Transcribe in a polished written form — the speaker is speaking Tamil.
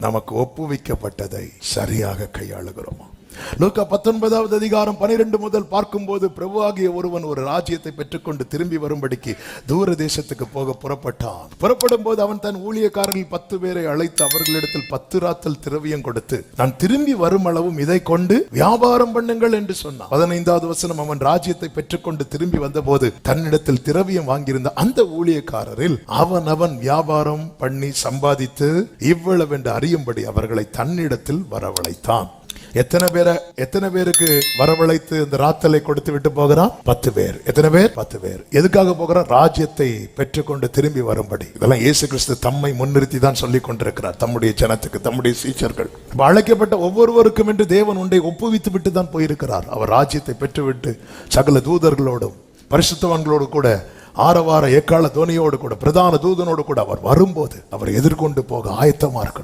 நமக்கு ஒப்புவிக்கப்பட்டதை சரியாக கையாளுகிறோமா? லூக்கா 19வது அதிகாரம் 12 முதல் பார்க்கும்போது, பிரபுவாகிய ஒருவன் ஒரு ராஜ்யத்தை பெற்றுக்கொண்டு திரும்பி வரும்படிக்கு தூர தேசத்துக்கு போக புறப்பட்டான். புறப்படும் போது அவன் தன் ஊழியக்காரர்கள் 10 பேரை அழைத்து அவர்களிடத்தில் 10 ராத்தல் திரவியம் கொடுத்து, நான் திரும்பி வரும் அளவும் இதை கொண்டு வியாபாரம் பண்ணுங்கள் என்று சொன்னான். 15வது வசனம், அவன் ராஜ்யத்தை பெற்றுக்கொண்டு திரும்பி வந்த போது தன்னிடத்தில் திரவியம் வாங்கியிருந்த அந்த ஊழியக்காரரில் அவன் வியாபாரம் பண்ணி சம்பாதித்து இவ்வளவு என்று அறியும்படி அவர்களை தன்னிடத்தில் வரவழைத்தான். எத்தனை பேருக்கு வரவழைத்து இந்த ராத்தலை கொடுத்து விட்டு போகிறான்? 10 பேர். எத்தனை பேர்? 10 பேர். எதுக்காக போகிறான்? ராஜ்யத்தை பெற்றுக்கொண்டு திரும்பி வரும்படி. இதெல்லாம் இயேசு கிறிஸ்து தம்மை முன்னிறுத்தி தான் சொல்லிக் கொண்டிருக்கிறார் தம்முடைய ஜனத்துக்கு, தம்முடைய சீஷர்கள். அழைக்கப்பட்ட ஒவ்வொருவருக்கும் என்று தேவன் ஒன்றை ஒப்புவித்து விட்டு தான் போயிருக்கிறார். அவர் ராஜ்யத்தை பெற்றுவிட்டு சகல தூதர்களோடும் பரிசுத்தவான்களோடு கூட ஆரவார எக்கால தோனியோடு கூட பிரதான தூதனோடு கூட அவர் வரும்போது அவரை எதிர்கொண்டு போக ஆயத்தமா இருக்கணும்.